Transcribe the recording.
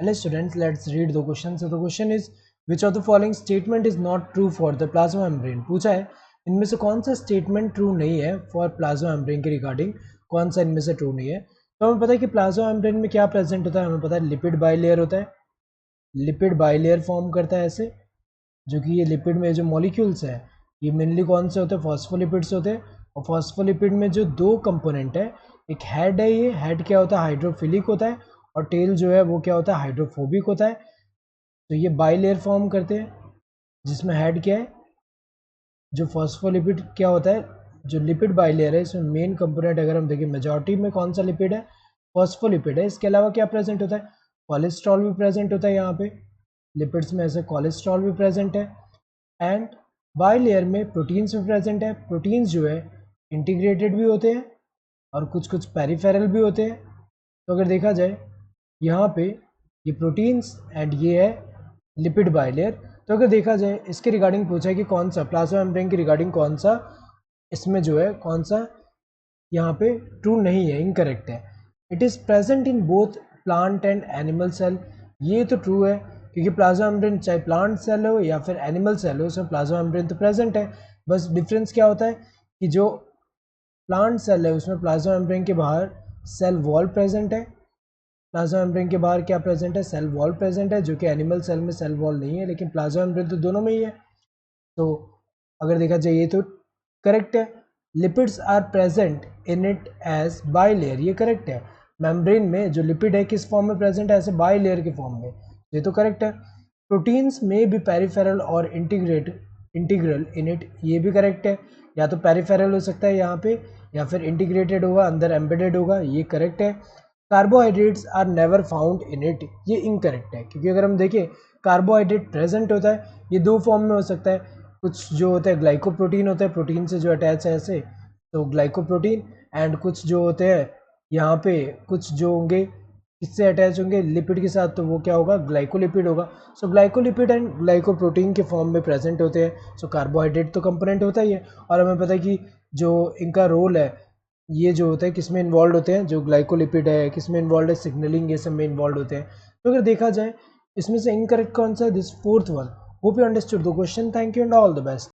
Hello students, let's read the question. So the question is, which of the following statement is not true for the plasma membrane? पूछा है इनमें से कौन सा statement true नहीं है फॉर प्लाज्मा मेम्ब्रेन के रिगार्डिंग, कौन सा इनमें से ट्रू नहीं है। तो हमें पता है कि प्लाज्मा मेम्ब्रेन में क्या प्रेजेंट होता है, हमें पता है लिपिड बाइलेयर होता है, लिपिड बाइलेयर फॉर्म करता है ऐसे, जो कि ये लिपिड में जो मॉलिक्यूल्स है ये मेनली कौन से होते हैं, फॉस्फोलिपिड्स होते हैं। और फॉस्फोलिपिड में जो दो कंपोनेंट है, एक हेड है, ये हेड क्या होता है, हाइड्रोफिलिक होता है, और टेल जो है वो क्या होता है, हाइड्रोफोबिक होता है। तो ये बाइलेयर फॉर्म करते हैं जिसमें हेड क्या है, जो फॉस्फोलिपिड क्या होता है, जो लिपिड बाइलेयर है इसमें मेन कंपोनेंट अगर हम देखें मेजॉरिटी में कौन सा लिपिड है, फॉस्फोलिपिड है। इसके अलावा क्या प्रेजेंट होता है, कोलेस्ट्रॉल भी प्रेजेंट होता है यहाँ पे, लिपिड्स में ऐसे कोलेस्ट्रॉल भी प्रेजेंट है। एंड बाइलेयर में प्रोटीन्स भी प्रेजेंट है, प्रोटीन्स जो है इंटीग्रेटेड भी होते हैं और कुछ कुछ पेरिफेरल भी होते हैं। तो अगर देखा जाए यहाँ पे ये प्रोटीन्स एंड ये है लिपिड बाइलेयर। तो अगर देखा जाए इसके रिगार्डिंग पूछा है कि कौन सा प्लाज्मा मेम्ब्रेन के रिगार्डिंग कौन सा इसमें जो है कौन सा यहाँ पे ट्रू नहीं है, इनकरेक्ट है। It is present in both plant and animal cell, ये तो ट्रू है क्योंकि प्लाज्मा मेम्ब्रेन चाहे प्लांट सेल हो या फिर एनिमल सेल हो उसमें प्लाज्मा मेम्ब्रेन तो प्रेजेंट है। बस डिफरेंस क्या होता है कि जो प्लांट सेल है उसमें प्लाज्मा मेम्ब्रेन के बाहर सेल वॉल प्रेजेंट है, प्लाज्मा मेम्ब्रेन के बाहर क्या प्रेजेंट है, सेल वॉल प्रेजेंट है, जो कि एनिमल सेल में सेल वॉल नहीं है, लेकिन प्लाज्मा मेम्ब्रेन तो दोनों में ही है। तो अगर देखा जाए ये तो करेक्ट है। Lipids are present in it as bilayer, ये करेक्ट है। मेम्ब्रेन में जो लिपिड है किस फॉर्म में प्रेजेंट है, ऐसे बाइलेयर के फॉर्म में, ये तो करेक्ट है। प्रोटीन्स में भी पेरिफेरल और इंटीग्रल इन इट, ये भी करेक्ट है। या तो पेरिफेरल हो सकता है यहाँ पे या फिर इंटीग्रेटेड होगा, अंदर एम्बेडेड होगा, ये करेक्ट है। Carbohydrates are never found in it, ये इनकरेक्ट है क्योंकि अगर हम देखें कार्बोहाइड्रेट प्रेजेंट होता है, ये दो फॉर्म में हो सकता है। कुछ जो होता है ग्लाइकोप्रोटीन होता है, प्रोटीन से जो अटैच है ऐसे, तो ग्लाइकोप्रोटीन। एंड कुछ जो होते हैं यहाँ पे, कुछ जो होंगे किससे अटैच होंगे, लिपिड के साथ, तो वो क्या होगा, ग्लाइकोलिपिड होगा। सो ग्लाइकोलिपिड एंड ग्लाइकोप्रोटीन के फॉर्म में प्रेजेंट होते हैं। सो कार्बोहाइड्रेट तो कंपोनेंट होता ही है। और हमें पता है कि जो इनका रोल है, ये जो होता है किस में इन्वॉल्व होते हैं, जो ग्लाइकोलिपिड है किस में इन्वॉल्व है, सिग्नलिंग, ये सब में इन्वॉल्व होते हैं। तो अगर देखा जाए इसमें से इनकरेक्ट कौन सा है, this fourth one. Hope you understood the question, thank you and all the best.